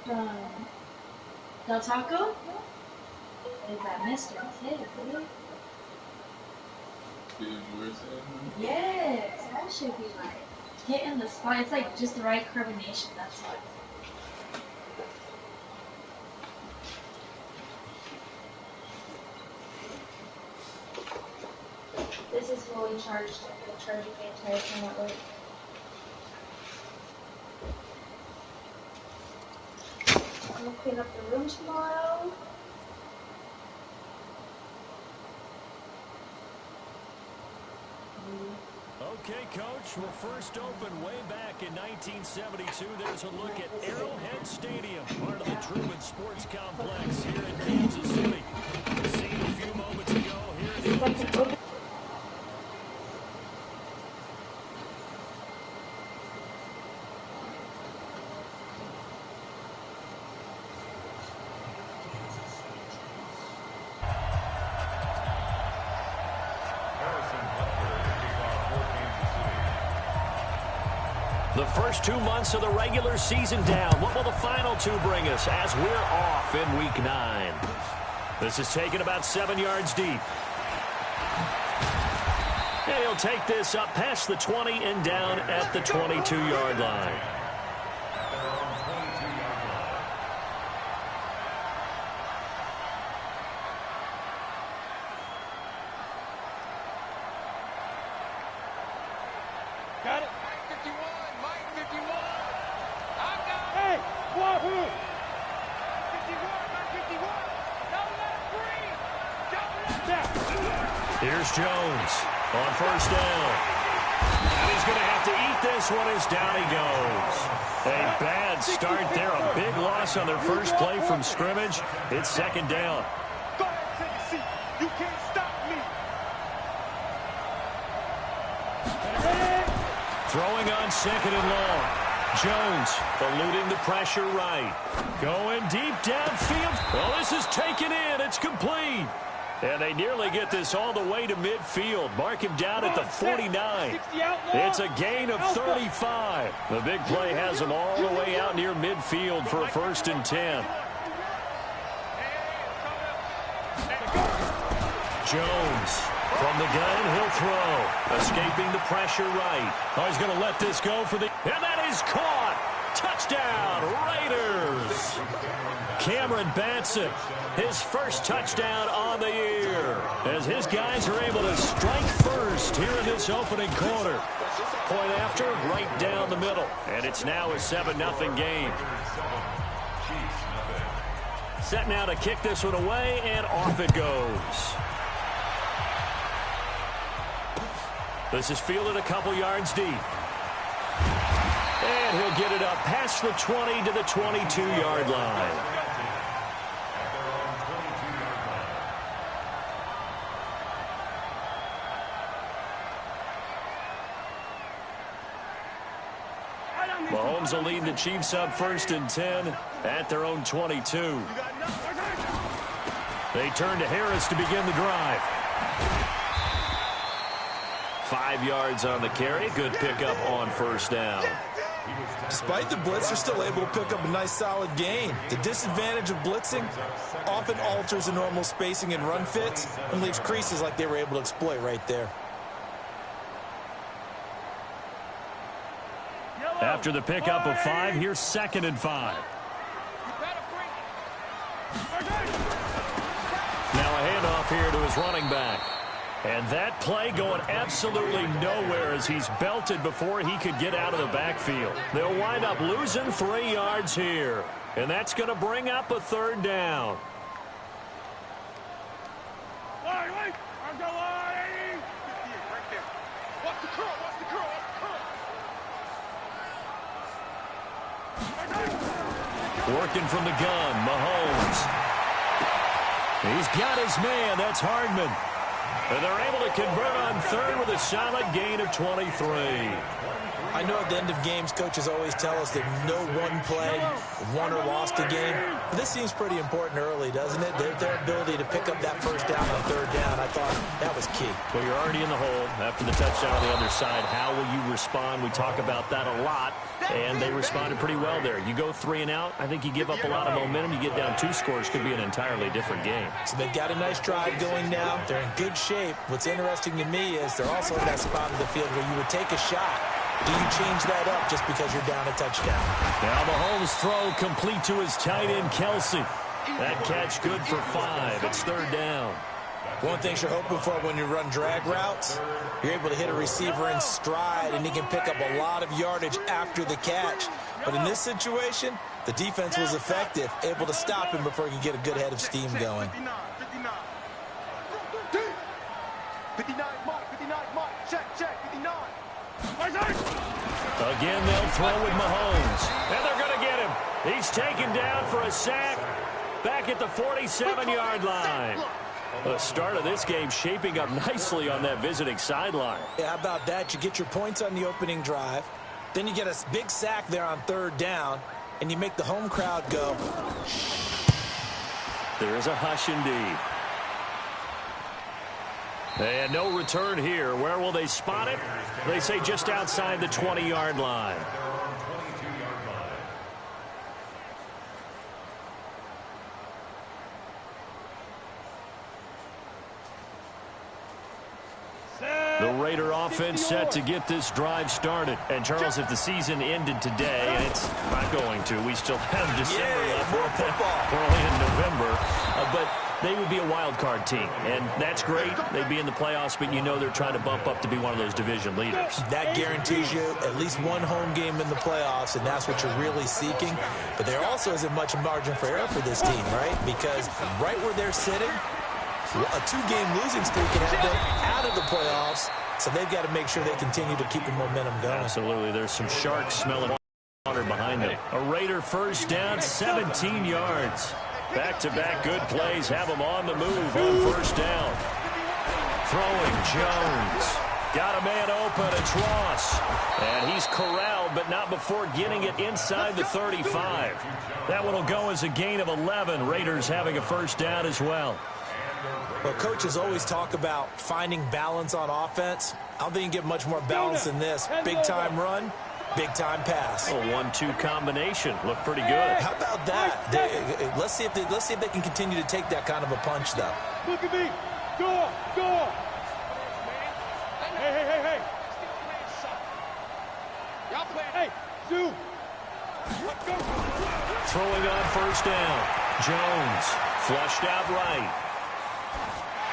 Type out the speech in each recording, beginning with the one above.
from Del Taco is that Mr. Tiff. Yes, that should be like hitting the spot. It's like just the right carbonation, that's why. This is fully charged. The charging the entire time at work. I'll clean up the room tomorrow. Okay, Coach, we're first opened way back in 1972. There's a look at Arrowhead Stadium, part of the Truman Sports Complex here in Kansas City. Seen a few moments ago here in the Open. The first 2 months of the regular season down. What will the final two bring us as we're off in Week 9? This is taken about 7 yards deep. And he'll take this up past the 20 and down at the 22-yard line. Got it. 51, Mike 51. I got it. Hey, Wahoo. 51, Mike 51. Don't let him breathe. Don't let him. Here's Jones on first down. And he's going to have to eat this one as down he goes. A bad start there. A big loss on their first play from scrimmage. It's second down. Go ahead, take a seat. You can't stop me. Throwing on second and long. Jones eluding the pressure right. Going deep downfield. Well, this is taken in. It's complete. And they nearly get this all the way to midfield. Mark him down at the 49. It's a gain of 35. The big play has them all the way out near midfield for a 1st and 10. Jones. From the gun, he'll throw. Escaping the pressure right. Oh, he's going to let this go for the... And that is caught. Touchdown, Raiders. Cameron Batson, his first touchdown on the year. As his guys are able to strike first here in this opening quarter. Point after, right down the middle. And it's now a 7-0 game. Set now to kick this one away, and off it goes. This is fielded a couple yards deep. And he'll get it up past the 20 to the 22-yard line. Mahomes will lead the Chiefs up 1st and 10 at their own 22. They turn to Harris to begin the drive. 5 yards on the carry. Good pickup on first down. Despite the blitz, they're still able to pick up a nice, solid gain. The disadvantage of blitzing often alters the normal spacing and run fits and leaves creases like they were able to exploit right there. After the pickup of 5, here's 2nd and 5. Now a handoff here to his running back. And that play going absolutely nowhere as he's belted before he could get out of the backfield. They'll wind up losing 3 yards here. And that's going to bring up a 3rd down. Working from the gun, Mahomes. He's got his man. That's Hardman. And they're able to convert on 3rd with a solid gain of 23. I know at the end of games, coaches always tell us that no one play won or lost a game. But this seems pretty important early, doesn't it? Their ability to pick up that 1st down on 3rd down, I thought that was key. Well, you're already in the hole after the touchdown on the other side. How will you respond? We talk about that a lot And they responded pretty well there. You go 3 and out, I think you give up a lot of momentum. You get down 2 scores, could be an entirely different game. So they've got a nice drive going now. They're in good shape. What's interesting to me is they're also in that spot of the field where you would take a shot. Do you change that up just because you're down a touchdown? Now Mahomes' throw complete to his tight end, Kelsey. That catch good for 5. It's 3rd down. One thing you're hoping for when you run drag routes, you're able to hit a receiver in stride, and he can pick up a lot of yardage after the catch. But in this situation, the defense was effective, able to stop him before he could get a good head of steam going. 59, Mike, check, 59. Again, they'll throw with Mahomes. And they're going to get him. He's taken down for a sack back at the 47-yard line. The start of this game shaping up nicely on that visiting sideline. Yeah, how about that? You get your points on the opening drive. Then you get a big sack there on 3rd down, and you make the home crowd go. There is a hush indeed. And no return here. Where will they spot it? They say just outside the 20-yard line. The Raider offense set to get this drive started. And, Charles, if the season ended today, and it's not going to, we still have December left. More football. We're only in November. But they would be a wild card team, and that's great. They'd be in the playoffs, but you know they're trying to bump up to be one of those division leaders. That guarantees you at least one home game in the playoffs, and that's what you're really seeking. But there also isn't much margin for error for this team, right? Because right where they're sitting, a 2-game losing streak can have them out of the playoffs, so they've got to make sure they continue to keep the momentum going. Absolutely. There's some sharks smelling water behind them. A Raider first down, 17 yards. Back-to-back good plays have them on the move on 1st down. Throwing Jones. Got a man open. It's Ross. And he's corralled, but not before getting it inside the 35. That one will go as a gain of 11. Raiders having a 1st down as well. Well, coaches always talk about finding balance on offense. I don't think you can get much more balance than this. Big-time run, big-time pass. A 1-2 combination. Looked pretty good. How about that? Let's see if they can continue to take that kind of a punch, though. Look at me. Go. Hey. Y'all playing. Hey, Sue. Throwing on 1st down. Jones flushed out right.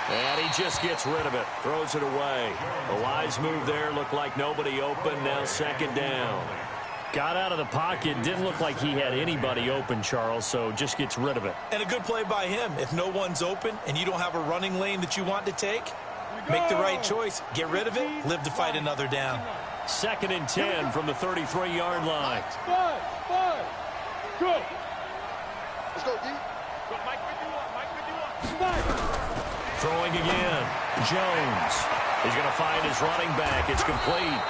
And he just gets rid of it. Throws it away. A wise move there. Looked like nobody open. Now 2nd down. Got out of the pocket. Didn't look like he had anybody open, Charles, so just gets rid of it. And a good play by him. If no one's open and you don't have a running lane that you want to take, make the right choice. Get rid of it. Live to fight another down. 2nd and 10 from the 33-yard line. 5. Go. Let's go, D. Go, Mike 51. 5. Throwing again. Jones. He's going to find his running back. It's complete.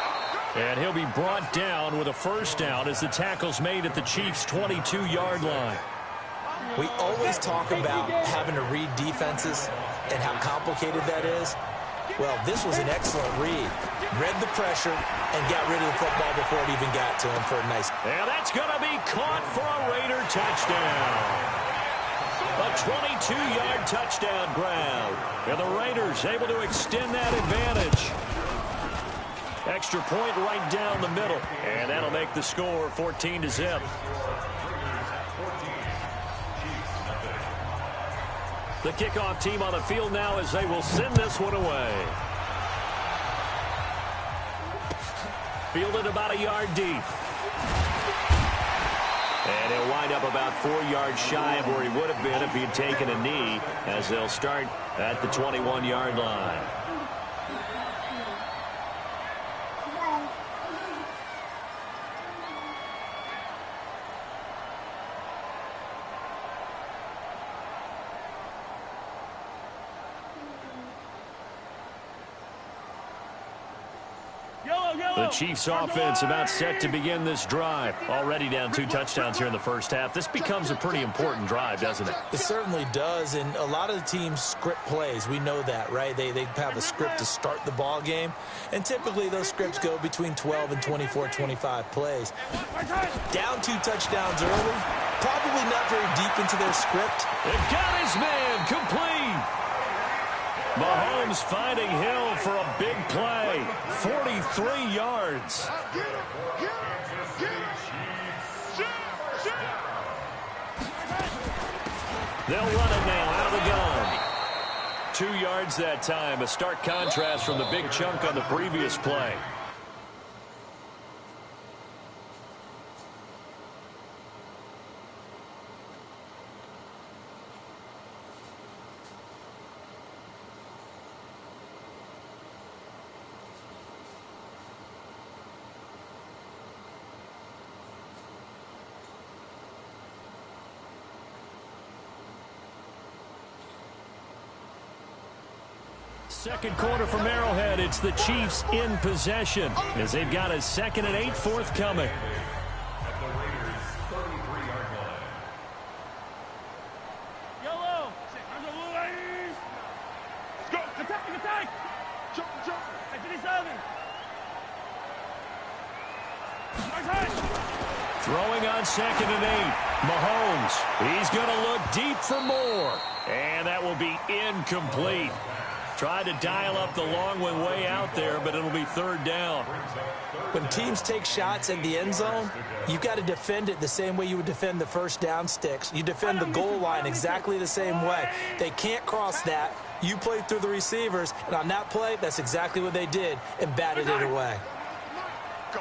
And he'll be brought down with a 1st down as the tackle's made at the Chiefs' 22-yard line. We always talk about having to read defenses and how complicated that is. Well, this was an excellent read. Read the pressure and got rid of the football before it even got to him for a nice. And that's going to be caught for a Raider touchdown. A 22-yard touchdown grab. And the Raiders able to extend that advantage. Extra point right down the middle. And that'll make the score 14-0. The kickoff team on the field now as they will send this one away. Fielded about a yard deep. And he'll wind up about 4 yards shy of where he would have been if he had taken a knee, as they'll start at the 21-yard line. Yellow. The Chiefs offense about set to begin this drive. Already down 2 touchdowns here in the first half. This becomes a pretty important drive, doesn't it? It certainly does, and a lot of the teams script plays. We know that, right? They have a script to start the ball game, and typically those scripts go between 12 and 24, 25 plays. Down 2 touchdowns early, probably not very deep into their script. They've got his man complete. Mahomes finding Hill for a big play. 43 yards. They'll run it now out of the gun. 2 yards that time. A stark contrast from the big chunk on the previous play. Second quarter from Arrowhead. It's the Chiefs in possession as they've got a 2nd and 8 forthcoming. Yellow. Let's go. Attack. Jump. Throwing on 2nd and 8. Mahomes. He's going to look deep for more. And that will be incomplete. Tried to dial up the long one way out there, but it'll be 3rd down. When teams take shots at the end zone, you've got to defend it the same way you would defend the first down sticks. You defend the goal line exactly the same way. They can't cross that. You play through the receivers, and on that play, that's exactly what they did and batted it away. Go.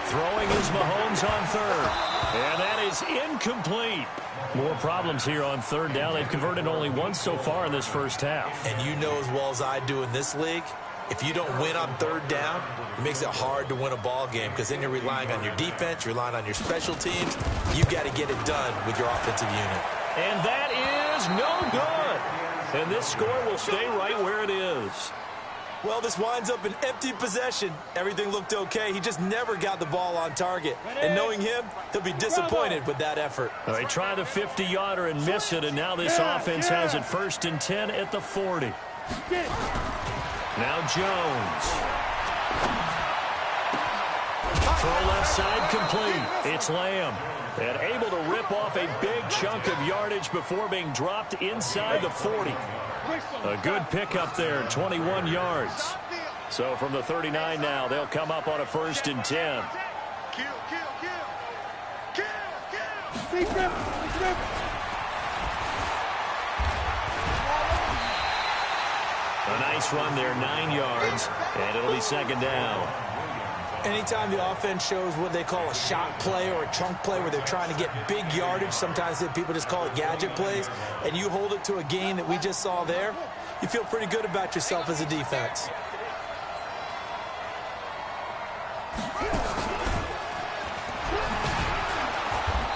Throwing is Mahomes on 3rd. And that is incomplete. More problems here on 3rd down. They've converted only once so far in this first half. And you know as well as I do in this league, if you don't win on 3rd down, it makes it hard to win a ball game because then you're relying on your defense, you're relying on your special teams. You've got to get it done with your offensive unit. And that is no good. And this score will stay right where it is. Well, this winds up an empty possession. Everything looked okay. He just never got the ball on target. And knowing him, he'll be disappointed with that effort. They try the 50-yarder and miss it, and now this offense has it 1st and 10 at the 40. Now Jones. Throw left side complete. It's Lamb. And able to rip off a big chunk of yardage before being dropped inside the 40. A good pickup there, 21 yards. So from the 39 now, they'll come up on a 1st and 10. A nice run there, 9 yards, and it'll be 2nd down. Anytime the offense shows what they call a shot play or a chunk play where they're trying to get big yardage, sometimes people just call it gadget plays, and you hold it to a gain that we just saw there, you feel pretty good about yourself as a defense.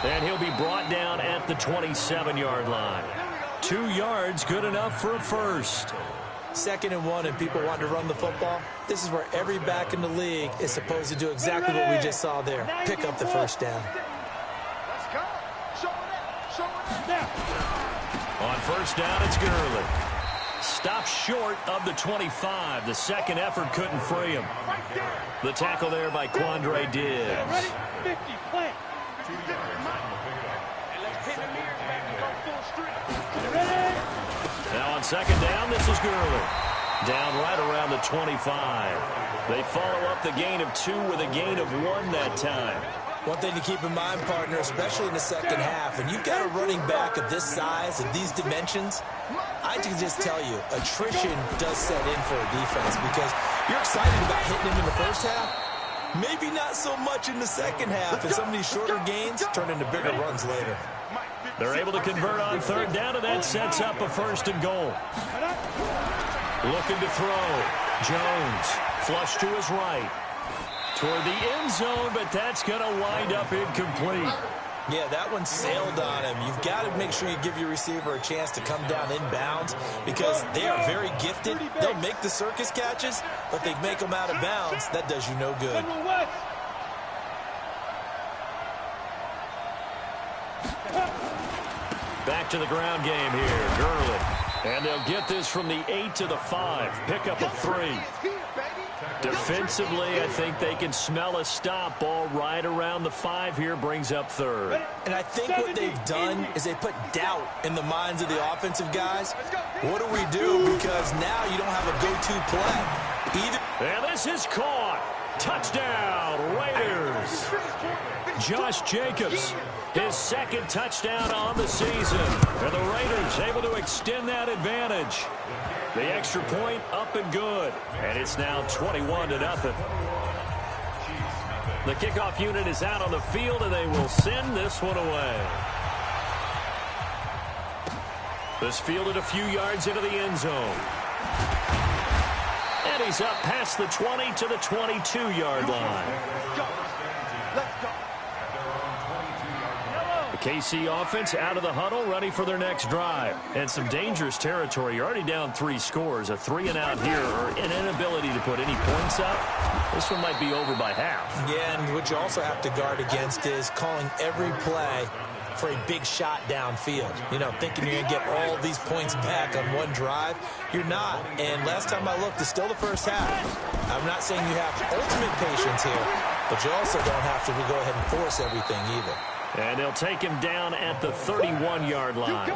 And he'll be brought down at the 27-yard line. 2 yards, good enough for a first. 2nd and 1 and people want to run the football. This is where every back in the league is supposed to do exactly what we just saw there. Pick up the first down. Let's go. Show it up. On 1st down, it's Gurley. Stopped short of the 25. The second effort couldn't free him. The tackle there by Quandre Diggs. Ready? 50, plant. Ready? Now on 2nd down, this is Gurley. Down right around the 25. They follow up the gain of 2 with a gain of 1 that time. One thing to keep in mind, partner, especially in the second half, when you've got a running back of this size, of these dimensions, I can just tell you, attrition does set in for a defense because you're excited about hitting him in the first half. Maybe not so much in the second half, and some of these shorter gains turn into bigger runs later. They're able to convert on 3rd down, and that sets up a 1st and goal. Looking to throw. Jones, flush to his right. Toward the end zone, but that's going to wind up incomplete. Yeah, that one sailed on him. You've got to make sure you give your receiver a chance to come down inbounds because they are very gifted. They'll make the circus catches, but they make them out of bounds. That does you no good. Back to the ground game here. Gurley. And they'll get this from the 8 to the 5. Pick up a 3. Defensively, I think they can smell a stop. Ball right around the 5 here, brings up 3rd. And I think what they've done is they put doubt in the minds of the offensive guys. What do we do? Because now you don't have a go-to play. And this is caught. Touchdown, Raiders. Josh Jacobs, his 2nd touchdown on the season. And the Raiders able to extend that advantage. The extra point up and good. And it's now 21-0. The kickoff unit is out on the field, and they will send this one away. This fielded a few yards into the end zone. And he's up past the 20 to the 22-yard line. KC offense out of the huddle, ready for their next drive. And some dangerous territory. You're already down 3 scores. A 3-and-out here, or an inability to put any points up. This one might be over by half. Yeah, and what you also have to guard against is calling every play for a big shot downfield. You know, thinking you're going to get all these points back on one drive. You're not. And last time I looked, it's still the first half. I'm not saying you have ultimate patience here, but you also don't have to go ahead and force everything either. And they'll take him down at the 31-yard line.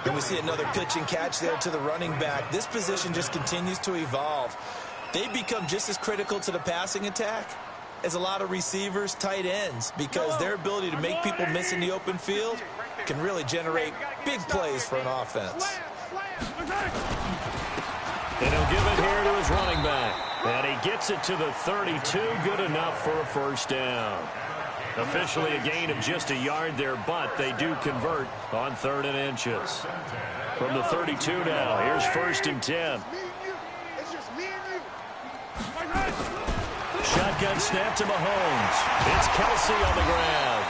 And we see another pitch and catch there to the running back. This position just continues to evolve. They become just as critical to the passing attack as a lot of receivers, tight ends, because their ability to make people miss in the open field can really generate big plays for an offense. And he'll give it here to his running back. And he gets it to the 32. Good enough for a first down. Officially a gain of just a yard there, but they do convert on 3rd and inches. From the 32 now, here's 1st and 10. Shotgun snap to Mahomes. It's Kelsey on the ground.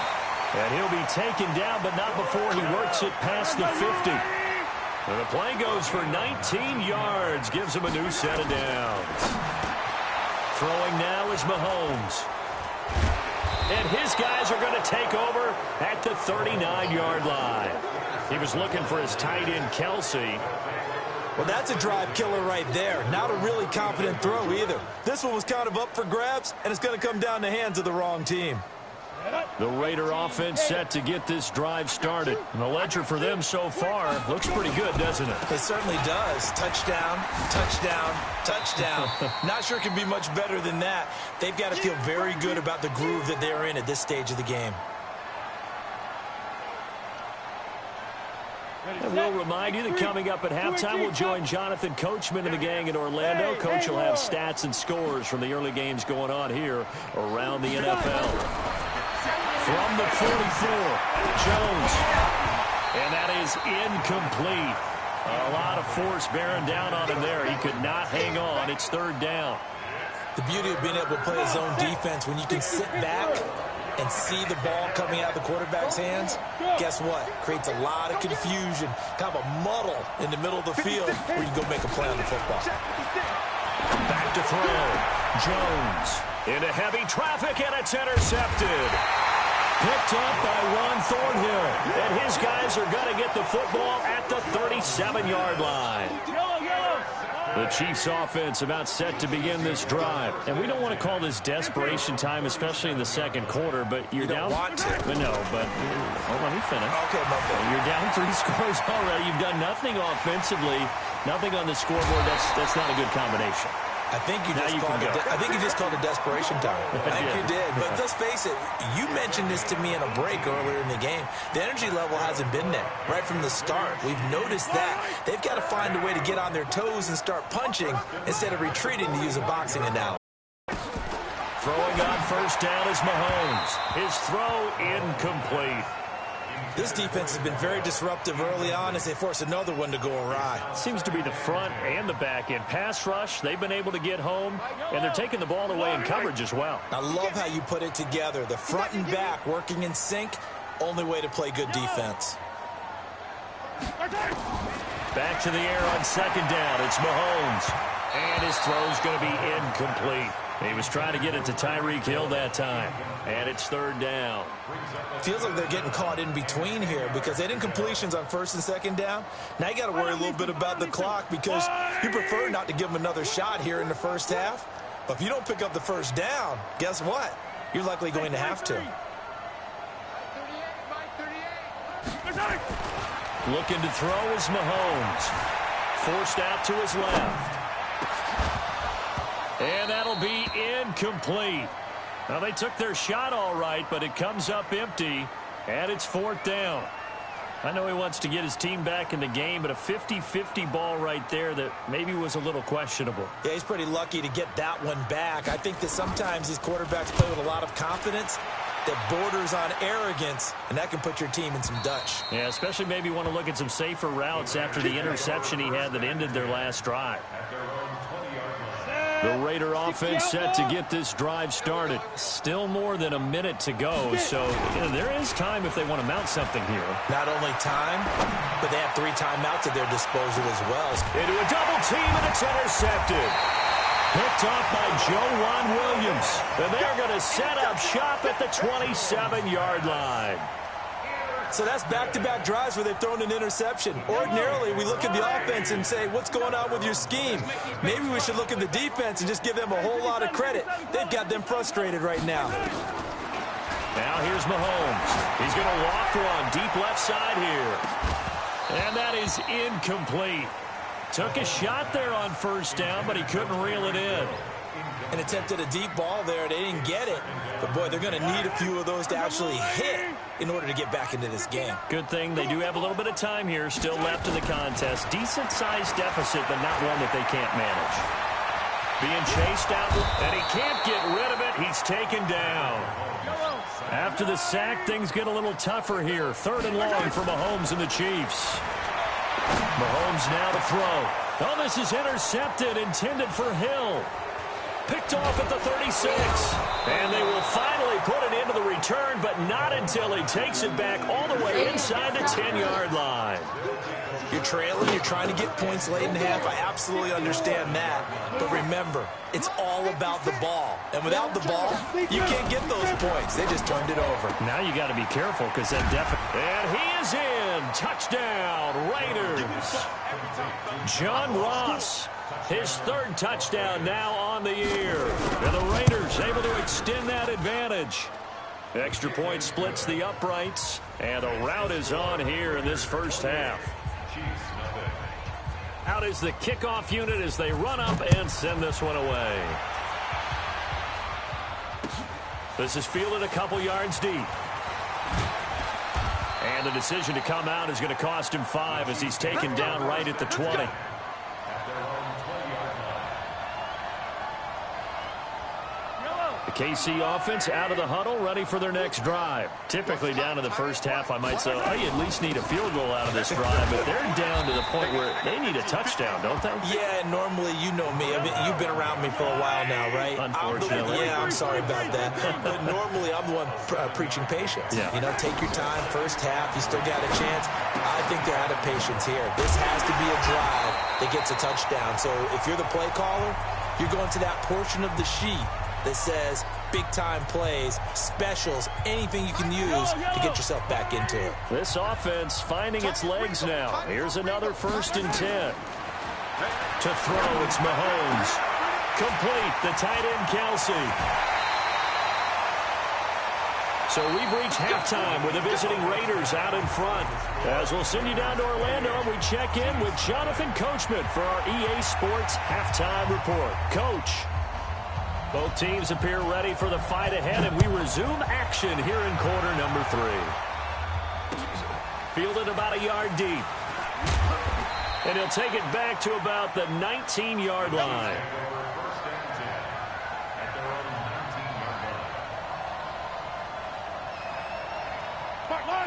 And he'll be taken down, but not before he works it past the 50. And the play goes for 19 yards, gives him a new set of downs. Throwing now is Mahomes. And his guys are going to take over at the 39-yard line. He was looking for his tight end, Kelsey. Well, that's a drive killer right there. Not a really confident throw either. This one was kind of up for grabs, and it's going to come down the hands of the wrong team. The Raider offense set to get this drive started. And the ledger for them so far looks pretty good, doesn't it? It certainly does. Touchdown, touchdown, touchdown. Not sure it can be much better than that. They've got to feel very good about the groove that they're in at this stage of the game. And we'll remind you that coming up at halftime, we'll join Jonathan Coachman and the gang in Orlando. Coach will have stats and scores from the early games going on here around the NFL. From the 44, Jones. And that is incomplete. A lot of force bearing down on him there. He could not hang on. It's 3rd down. The beauty of being able to play a zone defense when you can sit back and see the ball coming out of the quarterback's hands, guess what? Creates a lot of confusion, kind of a muddle in the middle of the field where you go make a play on the football. Back to throw. Jones into heavy traffic, and it's intercepted. Picked up by Ron Thornhill. And his guys are going to get the football at the 37-yard line. The Chiefs offense about set to begin this drive. And we don't want to call this desperation time, especially in the 2nd quarter, but you're down. Want to. But no, but hold on, let me finish. Okay, my bad. You're down 3 scores already. You've done nothing offensively, nothing on the scoreboard. That's not a good combination. I think you just called it desperation time. I think you did. But let's face it, you mentioned this to me in a break earlier in the game. The energy level hasn't been there right from the start. We've noticed that. They've got to find a way to get on their toes and start punching instead of retreating, to use a boxing analogy. Throwing on 1st down is Mahomes. His throw incomplete. This defense has been very disruptive early on as they force another one to go awry. Seems to be the front and the back end. Pass rush, they've been able to get home, and they're taking the ball away in coverage as well. I love how you put it together. The front and back working in sync, only way to play good defense. Back to the air on second down. It's Mahomes. And his throw's going to be incomplete. He was trying to get it to Tyreek Hill that time. And it's third down. Feels like they're getting caught in between here because they didn't completions on first and second down. Now you got to worry a little bit about the clock because you prefer not to give them another shot here in the first half. But if you don't pick up the first down, guess what? You're likely going to have to. Looking to throw is Mahomes. Forced out to his left. And that'll be incomplete. Now, they took their shot all right, but it comes up empty, and it's fourth down. I know he wants to get his team back in the game, but a 50-50 ball right there that maybe was a little questionable. Yeah, he's pretty lucky to get that one back. I think that sometimes these quarterbacks play with a lot of confidence that borders on arrogance, and that can put your team in some Dutch. Yeah, especially maybe want to look at some safer routes after the interception he had that ended their last drive. The Raider offense set to get this drive started. Still more than a minute to go, so there is time if they want to mount something here. Not only time, but they have 3 timeouts at their disposal as well. Into a double team, and it's intercepted. Picked off by Joe Williams. And they're going to set up shop at the 27-yard line. So that's back-to-back drives where they've thrown an interception. Ordinarily, we look at the offense and say, what's going on with your scheme? Maybe we should look at the defense and just give them a whole lot of credit. They've got them frustrated right now. Now here's Mahomes. He's going to walk one deep left side here. And that is incomplete. Took a shot there on first down, but he couldn't reel it in. And attempted a deep ball there. They didn't get it. But, boy, they're going to need a few of those to actually hit in order to get back into this game. Good thing they do have a little bit of time here still left in the contest. Decent-sized deficit, but not one that they can't manage. Being chased out, and he can't get rid of it. He's taken down. After the sack, things get a little tougher here. Third and long for Mahomes and the Chiefs. Mahomes now to throw. Oh, this is intercepted, intended for Hill. Picked off at the 36. And they will finally put it into the return, but not until he takes it back all the way inside the 10-yard line. You're trailing, you're trying to get points late in half. I absolutely understand that. But remember, it's all about the ball. And without the ball, you can't get those points. They just turned it over. Now you got to be careful because that definitely... And he is in. Touchdown, Raiders. John Ross. His third touchdown now on the year. And the Raiders able to extend that advantage. Extra point splits the uprights. And the route is on here in this first half. Out is the kickoff unit as they run up and send this one away. This is fielded a couple yards deep. And the decision to come out is going to cost him 5 as he's taken down right at the 20. The KC offense out of the huddle, ready for their next drive. Typically down to the first half, I might say, oh, you at least need a field goal out of this drive, but they're down to the point where they need a touchdown, don't they? Yeah, normally, you know me. I mean, you've been around me for a while now, right? Unfortunately. I'm sorry about that. But normally, I'm the one preaching patience. Yeah. You know, take your time, first half, you still got a chance. I think they're out of patience here. This has to be a drive that gets a touchdown. So if you're the play caller, you're going to that portion of the sheet that says big-time plays, specials, anything you can use to get yourself back into it. This offense finding its legs now. Here's another 1st and 10. To throw, it's Mahomes. Complete, the tight end, Kelsey. So we've reached halftime with the visiting Raiders out in front. As we'll send you down to Orlando, we check in with Jonathan Coachman for our EA Sports Halftime Report. Coach. Both teams appear ready for the fight ahead, and we resume action here in quarter number 3. Fielded about a yard deep. And he'll take it back to about the 19-yard line.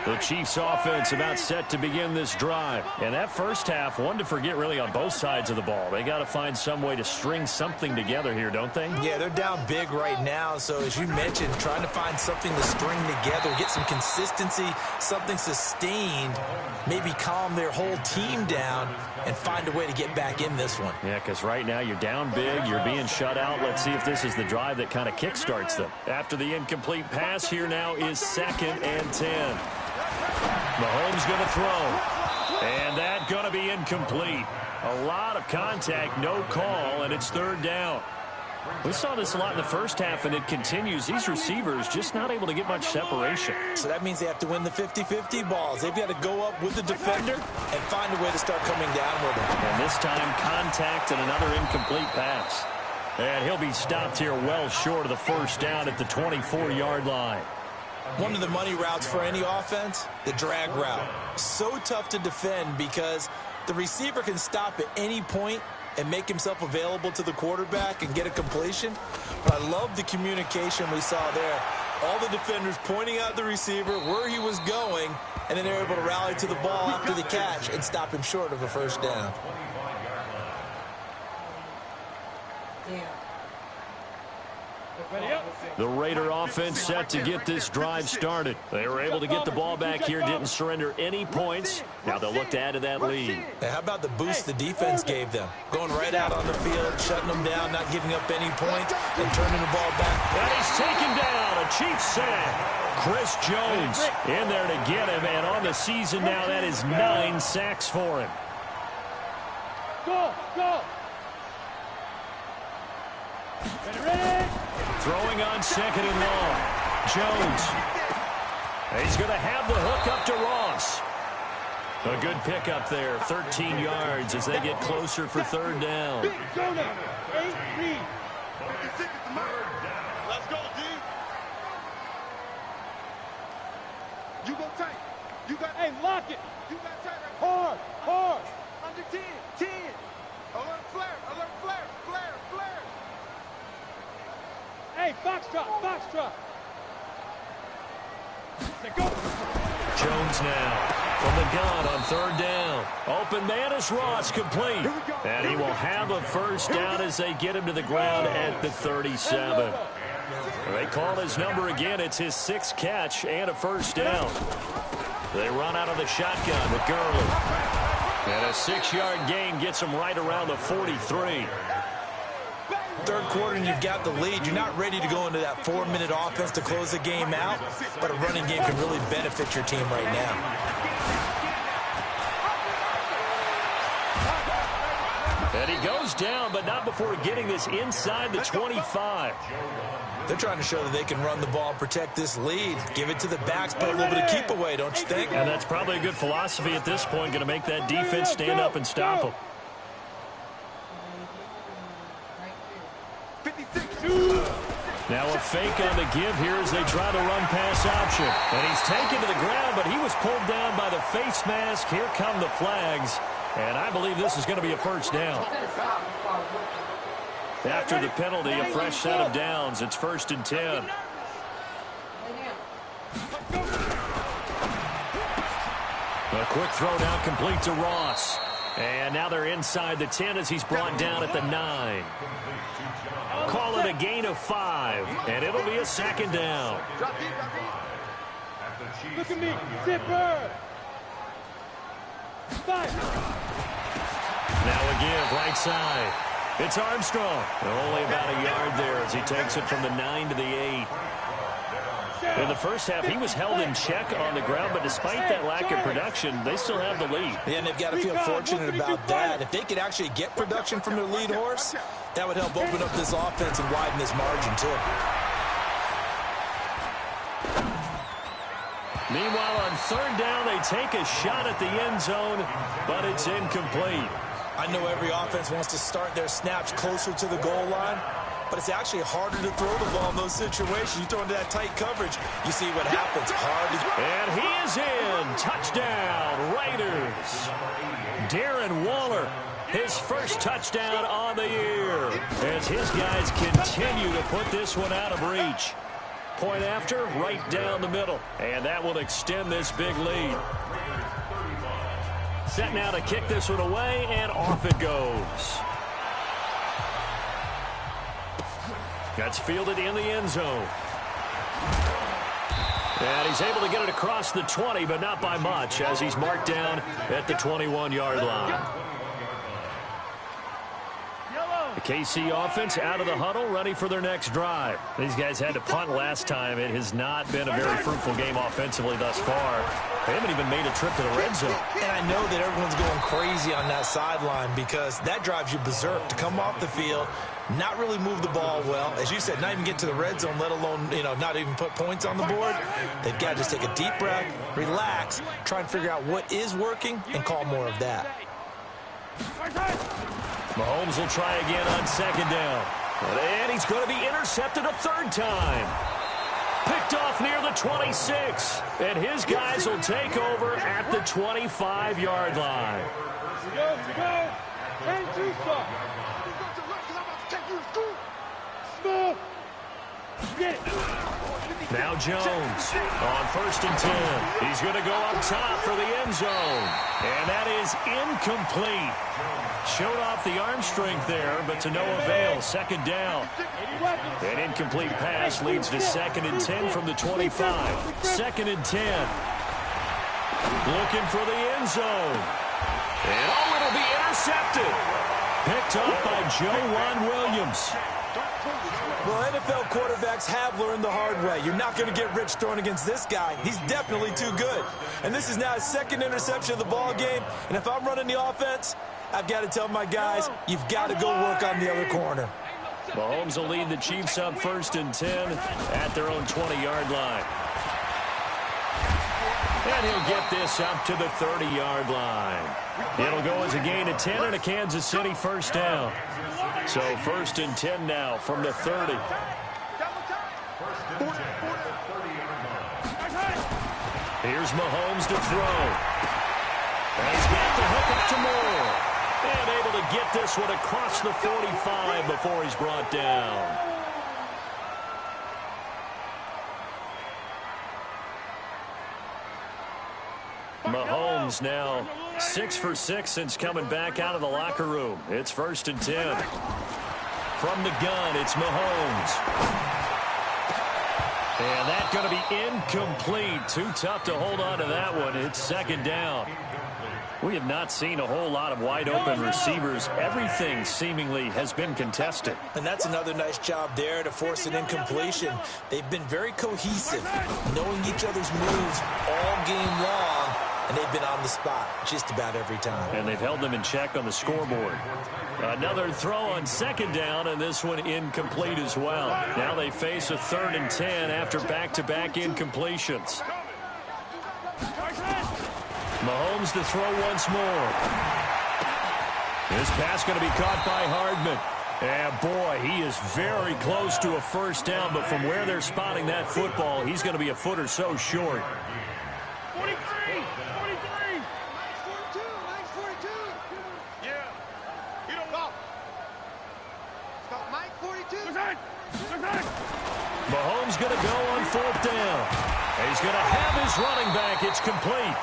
The Chiefs offense about set to begin this drive. And that first half, one to forget really on both sides of the ball. They got to find some way to string something together here, don't they? Yeah, they're down big right now. So as you mentioned, trying to find something to string together, get some consistency, something sustained, maybe calm their whole team down and find a way to get back in this one. Yeah, because right now you're down big, you're being shut out. Let's see if this is the drive that kind of kickstarts them. After the incomplete pass, here now is 2nd and 10. Mahomes going to throw. And that going to be incomplete. A lot of contact, no call, and it's 3rd down. We saw this a lot in the first half, and it continues. These receivers just not able to get much separation. So that means they have to win the 50-50 balls. They've got to go up with the defender and find a way to start coming down with him. And this time, contact and another incomplete pass. And he'll be stopped here well short of the 1st down at the 24-yard line. One of the money routes for any offense, the drag route. So tough to defend because the receiver can stop at any point and make himself available to the quarterback and get a completion. But I love the communication we saw there. All the defenders pointing out the receiver, where he was going, and then they're able to rally to the ball after the catch and stop him short of a 1st down. The Raider offense set to get this drive started. They were able to get the ball back here, didn't surrender any points. Now they'll look to add to that lead. Hey, how about the boost the defense gave them? Going right out on the field, shutting them down, not giving up any points, and turning the ball back. And he's taken down. A Chiefs sack. Chris Jones in there to get him, and on the season now, that is 9 sacks for him. Go, go. Ready? Throwing on 2nd and long. Jones. He's going to have the hook up to Ross. A good pickup there. 13 yards as they get closer for 3rd down. Go now. 8-3. Let's go, D. You go tight. You got. Hey, lock it. You got tight. Hard, hard. Under 10. 10. Alert flare. Alert flare. Flare. Flare. Hey, foxtrot, foxtrot. Go. Jones now from the gun on 3rd down. Open man is Ross, complete. And he will have a 1st down as they get him to the ground at the 37. They call his number again. It's his 6th catch and a 1st down. They run out of the shotgun with Gurley. And a 6-yard gain gets him right around the 43. 3rd quarter and you've got the lead. You're not ready to go into that 4-minute offense to close the game out, but a running game can really benefit your team right now. And he goes down, but not before getting this inside the 25. They're trying to show that they can run the ball and protect this lead. Give it to the backs, put a little bit of keep away, don't you think? And that's probably a good philosophy at this point, going to make that defense stand up and stop them. Now a fake on the give here as they try the run-pass option. And he's taken to the ground, but he was pulled down by the face mask. Here come the flags. And I believe this is going to be a 1st down. After the penalty, a fresh set of downs. It's 1st and 10. A quick throw now complete to Ross. And now they're inside the 10 as he's brought down at the 9. Call it a gain of 5, and it'll be a 2nd down. Look at me, zipper. 5. Now a give, right side. It's Armstrong. Only about a yard there as he takes it from the 9 to the 8. In the first half, he was held in check on the ground, but despite that lack of production, they still have the lead. Yeah, and they've got to feel fortunate about that. If they could actually get production from their lead horse, that would help open up this offense and widen this margin, too. Meanwhile, on 3rd down, they take a shot at the end zone, but it's incomplete. I know every offense wants to start their snaps closer to the goal line, but it's actually harder to throw the ball in those situations. You throw into that tight coverage, you see what happens. And he is in. Touchdown, Raiders. Darren Waller, his first touchdown on the year, as his guys continue to put this one out of reach. Point after, right down the middle. And that will extend this big lead. Set now to kick this one away, and off it goes. That's fielded in the end zone. And he's able to get it across the 20, but not by much, as he's marked down at the 21-yard line. The KC offense out of the huddle, ready for their next drive. These guys had to punt last time. It has not been a very fruitful game offensively thus far. They haven't even made a trip to the red zone. And I know that everyone's going crazy on that sideline because that drives you berserk to come off the field, not really move the ball well. As you said, not even get to the red zone, let alone, not even put points on the board. They've got to just take a deep breath, relax, try and figure out what is working, and call more of that. Mahomes will try again on second down. And he's going to be intercepted a third time. Picked off near the 26. And his guys will take over at the 25-yard line. Go. And two stop. Small. Get it. Now Jones on 1st and 10. He's going to go up top for the end zone. And that is incomplete. Showed off the arm strength there, but to no avail. Second down. An incomplete pass leads to 2nd and 10 from the 25. 2nd and 10. Looking for the end zone. And it'll be intercepted. Picked up by Joe Williams. Well, NFL quarterbacks have learned the hard way. You're not going to get rich throwing against this guy. He's definitely too good. And this is now his 2nd interception of the ball game. And if I'm running the offense, I've got to tell my guys, you've got to go work on the other corner. Mahomes will lead the Chiefs up 1st and 10 at their own 20-yard line. And he'll get this up to the 30-yard line. It'll go as a gain of 10 and a Kansas City first down. So 1st and 10 now from the 30. Here's Mahomes to throw. And he's got the hook up to Moore. And able to get this one across the 45 before he's brought down. Mahomes now 6 for 6 since coming back out of the locker room. It's 1st and 10. From the gun, it's Mahomes. And that's going to be incomplete. Too tough to hold on to that one. It's 2nd down. We have not seen a whole lot of wide-open receivers. Everything seemingly has been contested. And that's another nice job there to force an incompletion. They've been very cohesive, knowing each other's moves all game long, and they've been on the spot just about every time. And they've held them in check on the scoreboard. Another throw on 2nd down, and this one incomplete as well. Now they face a 3rd and 10 after back-to-back incompletions. Mahomes to throw once more. This pass going to be caught by Hardman. And boy, he is very close to a first down, but from where they're spotting that football, he's going to be a foot or so short. 43. Nice 42. Yeah. You don't know. Stop Mike 42. Mahomes going to go on 4th down. And he's going to have his running back. It's complete.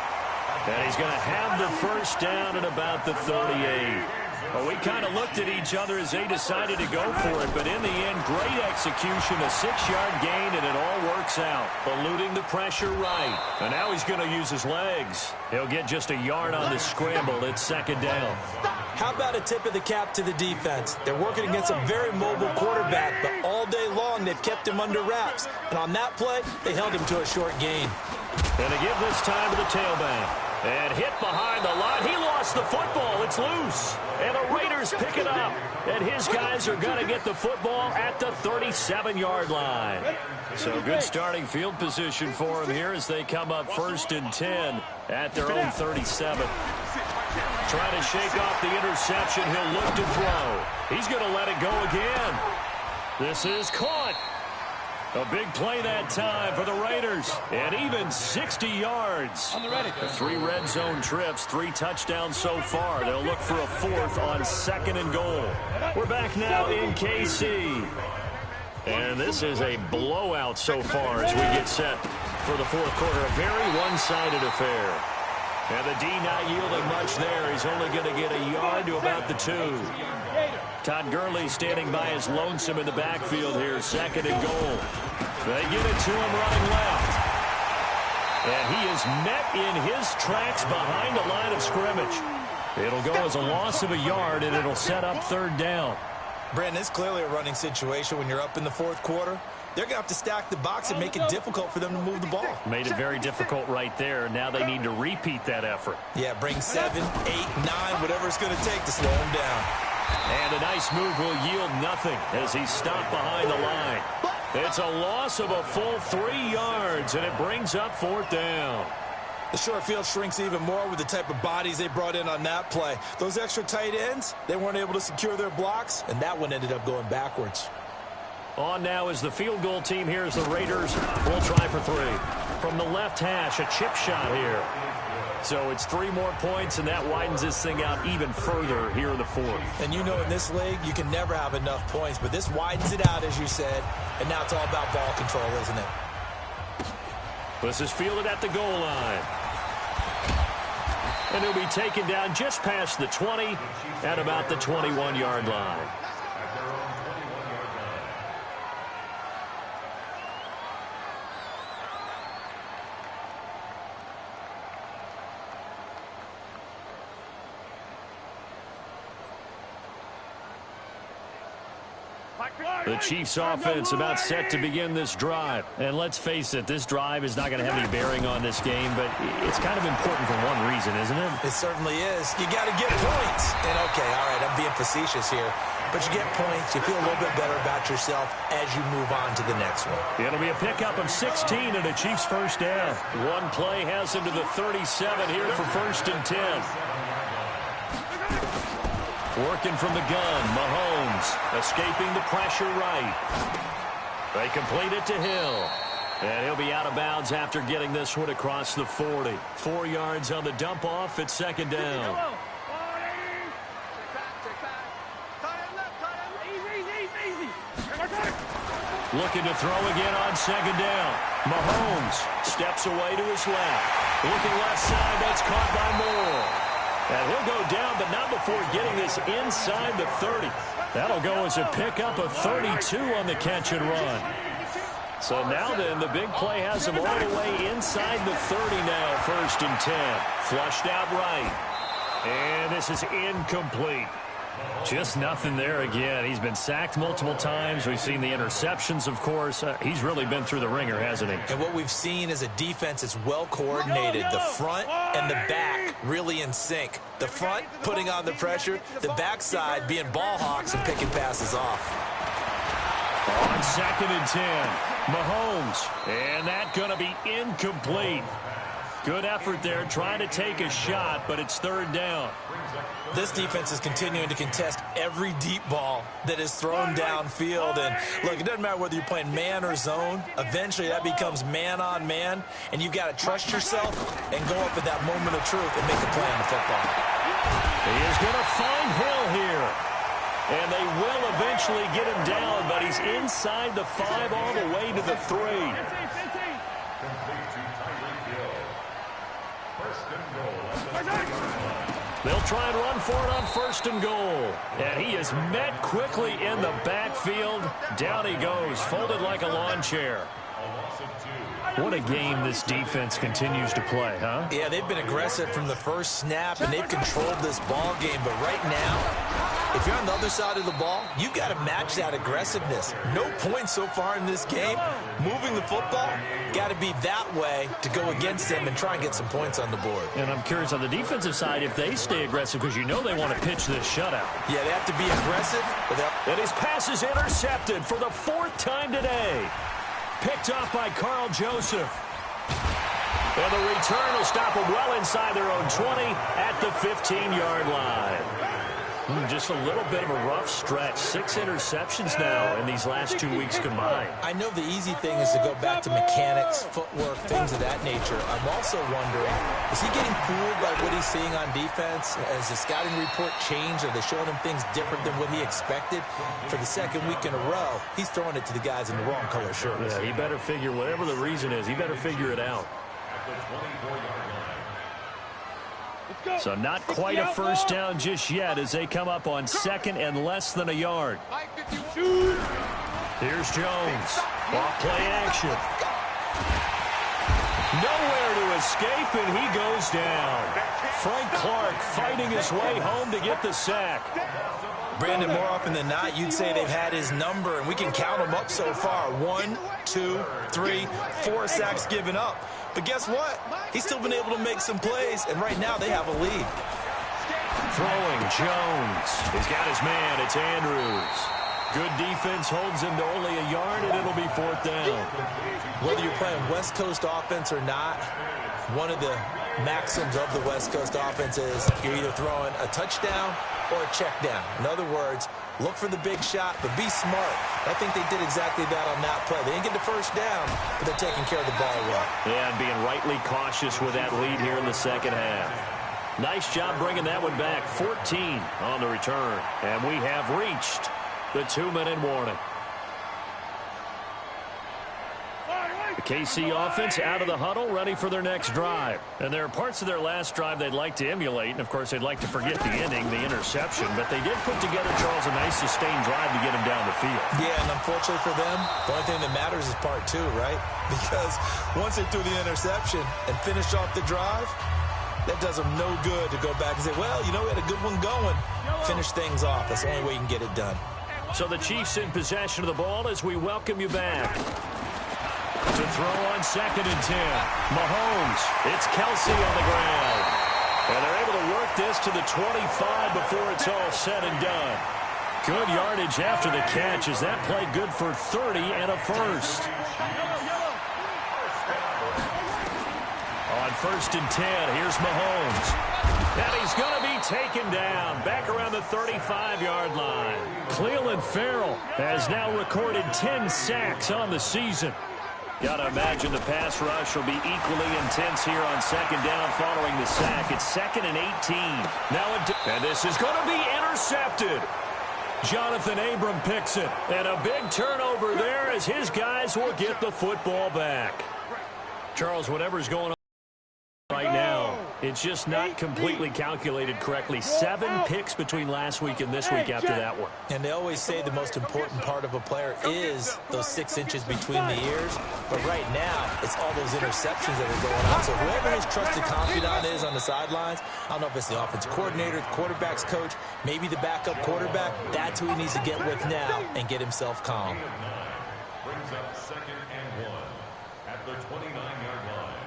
And he's going to have the first down at about the 38. Well, we kind of looked at each other as they decided to go for it, but in the end, great execution, a 6-yard gain, and it all works out. Eluding the pressure right. And now he's going to use his legs. He'll get just a yard on the scramble. It's 2nd down. How about a tip of the cap to the defense? They're working against a very mobile quarterback, but all day long they've kept him under wraps. And on that play, they held him to a short gain. And to give this time to the tailback. And hit behind the line. He lost the football. It's loose. And the Raiders pick it up. And his guys are going to get the football at the 37-yard line. So good starting field position for him here as they come up 1st and 10 at their own 37. Trying to shake off the interception. He'll look to throw. He's going to let it go again. This is caught. A big play that time for the Raiders. And even 60 yards. 3 red zone trips, 3 touchdowns so far. They'll look for a 4th on 2nd and goal. We're back now in KC. And this is a blowout so far as we get set for the fourth quarter. A very one-sided affair. And the D not yielding much there. He's only going to get a yard to about the 2. Todd Gurley standing by his lonesome in the backfield here. 2nd and goal. They get it to him running left. And he is met in his tracks behind the line of scrimmage. It'll go as a loss of a yard, and it'll set up 3rd down. Brandon, it's clearly a running situation when you're up in the fourth quarter. They're going to have to stack the box and make it difficult for them to move the ball. Made it very difficult right there. Now they need to repeat that effort. Yeah, bring 7, 8, 9, whatever it's going to take to slow him down. And a nice move will yield nothing as he's stopped behind the line. It's a loss of a full 3 yards, and it brings up 4th down. The short field shrinks even more with the type of bodies they brought in on that play. Those extra tight ends, they weren't able to secure their blocks, and that one ended up going backwards. On now is the field goal team here as the Raiders will try for 3. From the left hash, a chip shot here. So it's 3 more points, and that widens this thing out even further here in the 4th. And you know in this league, you can never have enough points, but this widens it out, as you said, and now it's all about ball control, isn't it? This is fielded at the goal line. And he'll be taken down just past the 20 at about the 21-yard line. The Chiefs offense about set to begin this drive. And let's face it, this drive is not going to have any bearing on this game, but it's kind of important for one reason, isn't it? It certainly is. You got to get points. And okay, all right, I'm being facetious here. But you get points, you feel a little bit better about yourself as you move on to the next one. It'll be a pickup of 16 and a Chiefs 1st down. One play has him to the 37 here for 1st and 10. Working from the gun, Mahomes escaping the pressure right. They complete it to Hill. And he'll be out of bounds after getting this one across the 40. 4 yards on the dump off at 2nd down. Looking to throw again on 2nd down. Mahomes steps away to his left. Looking left side, that's caught by Moore. And he'll go down, but not before getting this inside the 30. That'll go as a pickup of 32 on the catch and run. So now then, the big play has him all the way inside the 30 now, 1st and 10. Flushed out right. And this is incomplete. Just nothing there again. He's been sacked multiple times. We've seen the interceptions, of course. He's really been through the ringer, hasn't he? And what we've seen is a defense that's well coordinated. The front and the back really in sync. The front putting on the pressure. The backside being ball hawks and picking passes off. On 2nd and 10, Mahomes. And that going to be incomplete. Good effort there, trying to take a shot, but it's 3rd down. This defense is continuing to contest every deep ball that is thrown downfield. And, look, it doesn't matter whether you're playing man or zone. Eventually, that becomes man-on-man, and you've got to trust yourself and go up at that moment of truth and make a play on the football. He is going to find Hill here. And they will eventually get him down, but he's inside the 5 all the way to the 3. They'll try and run for it on 1st and goal. And he is met quickly in the backfield. Down he goes, folded like a lawn chair. What a game this defense continues to play, huh? Yeah, they've been aggressive from the first snap, and they've controlled this ball game. But right now, if you're on the other side of the ball, you've got to match that aggressiveness. No points so far in this game. Moving the football, got to be that way to go against them and try and get some points on the board. And I'm curious on the defensive side if they stay aggressive, because you know they want to pitch this shutout. Yeah, they have to be aggressive. And his pass is intercepted for the 4th time today. Picked off by Carl Joseph. And the return will stop them well inside their own 20 at the 15-yard line. Just a little bit of a rough stretch. 6 interceptions now in these last 2 weeks combined. I know the easy thing is to go back to mechanics, footwork, things of that nature. I'm also wondering, is he getting fooled by what he's seeing on defense? Has the scouting report changed? Are they showing him things different than what he expected? For the second week in a row, he's throwing it to the guys in the wrong color shirts. Yeah, he better figure, whatever the reason is, he better figure it out. So not quite a first down just yet as they come up on 2nd and less than a yard. Here's Jones. Off play action. Nowhere to escape, and he goes down. Frank Clark fighting his way home to get the sack. Brandon, more often than not, you'd say they've had his number, and we can count them up so far. 1, 2, 3, 4 sacks given up. But guess what? He's still been able to make some plays, and right now they have a lead. Throwing, Jones. He's got his man. It's Andrews. Good defense holds him to only a yard, and it'll be 4th down. Whether you're playing West Coast offense or not, one of the maxims of the West Coast offense is you're either throwing a touchdown or a check down. In other words, look for the big shot, but be smart. I think they did exactly that on that play. They didn't get the first down, but they're taking care of the ball well. Yeah, and being rightly cautious with that lead here in the second half. Nice job bringing that one back. 14 on the return. And we have reached the 2-minute warning. The KC offense out of the huddle, ready for their next drive. And there are parts of their last drive they'd like to emulate. And, of course, they'd like to forget the ending, the interception. But they did put together, Charles, a nice sustained drive to get him down the field. Yeah, and unfortunately for them, the only thing that matters is part 2, right? Because once they threw the interception and finished off the drive, that does them no good to go back and say, well, you know, we had a good one going. Finish things off. That's the only way you can get it done. So the Chiefs in possession of the ball as we welcome you back. To throw on 2nd and 10. Mahomes. It's Kelsey on the ground. And they're able to work this to the 25 before it's all said and done. Good yardage after the catch. Is that play good for 30 and a first? On 1st and 10, here's Mahomes. And he's going to be taken down back around the 35-yard line. Clelin Ferrell has now recorded 10 sacks on the season. Got to imagine the pass rush will be equally intense here on 2nd down following the sack. It's 2nd and 18. And this is going to be intercepted. Jonathan Abram picks it. And a big turnover there as his guys will get the football back. Charles, whatever's going on right now, it's just not completely calculated correctly. 7 picks between last week and this week after that one. And they always say the most important part of a player is those 6 inches between the ears. But right now, it's all those interceptions that are going on. So whoever his trusted confidant is on the sidelines, I don't know if it's the offensive coordinator, the quarterback's coach, maybe the backup quarterback, that's who he needs to get with now and get himself calm. Brings up 2nd and 1 at the 29-yard line.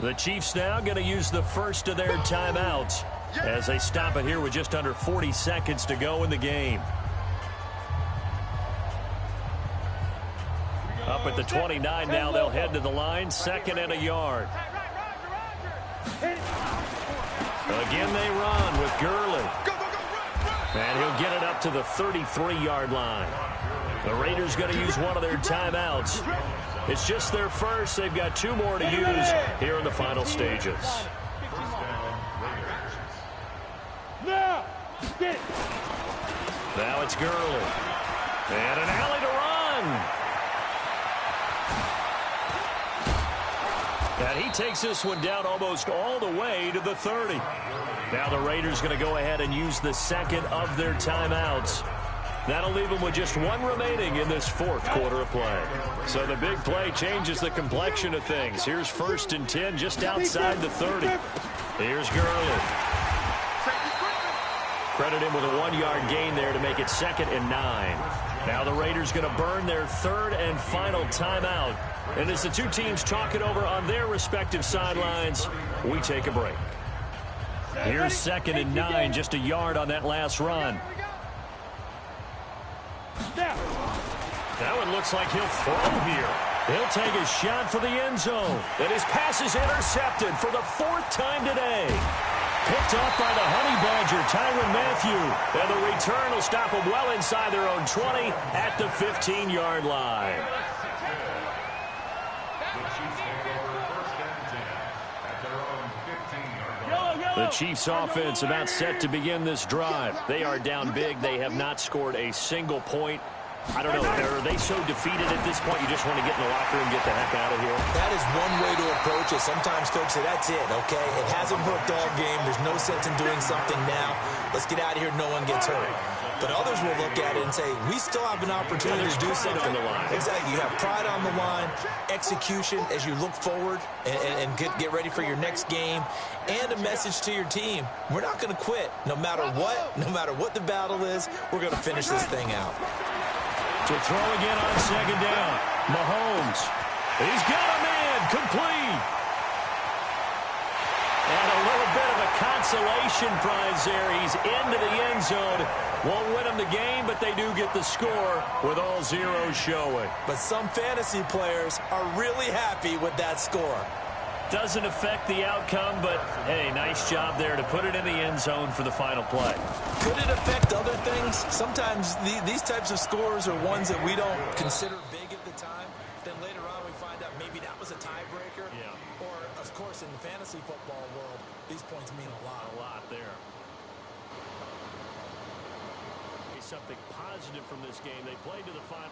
The Chiefs now going to use the first of their timeouts as they stop it here with just under 40 seconds to go in the game. Up at the 29 now, they'll head to the line, 2nd and a yard. Again they run with Gurley. And he'll get it up to the 33-yard line. The Raiders going to use one of their timeouts. It's just their first. They've got 2 more to use here in the final stages. Now it's Gurley. And an alley to run. And he takes this one down almost all the way to the 30. Now the Raiders going to go ahead and use the 2nd of their timeouts. That'll leave them with just 1 remaining in this 4th quarter of play. So the big play changes the complexion of things. Here's 1st and 10 just outside the 30. Here's Gurley. Credit him with a 1-yard gain there to make it 2nd and 9. Now the Raiders going to burn their 3rd and final timeout. And as the 2 teams talk it over on their respective sidelines, we take a break. Here's 2nd and 9, just a yard on that last run. Now it looks like he'll throw here. He'll take a shot for the end zone. And his pass is intercepted for the 4th time today. Picked off by the Honey Badger, Tyrann Mathieu. And the return will stop them well inside their own 20 at the 15-yard line. The Chiefs offense about set to begin this drive. They are down big. They have not scored a single point. I don't know, are they so defeated at this point you just want to get in the locker room and get the heck out of here? That is one way to approach it. Sometimes coach say, that's it, okay? It hasn't worked all game. There's no sense in doing something now. Let's get out of here. No one gets hurt. But others will look at it and say, we still have an opportunity to do something. On the line. Exactly. You have pride on the line, execution as you look forward and get ready for your next game, and a message to your team. We're not going to quit. No matter what the battle is, we're going to finish this thing out. To throw again on 2nd down. Mahomes. He's got a man complete. And a little bit of a consolation prize there. He's into the end zone. Won't win them the game, but they do get the score with all zeros showing. But some fantasy players are really happy with that score. Doesn't affect the outcome, but, hey, nice job there to put it in the end zone for the final play. Could it affect other things? Sometimes these types of scores are ones that we don't consider big at the time. Then later on we find out maybe that was a tiebreaker. Yeah. Or, of course, in the fantasy football world, these points mean a lot. A lot there. Something positive from this game. They played to the final.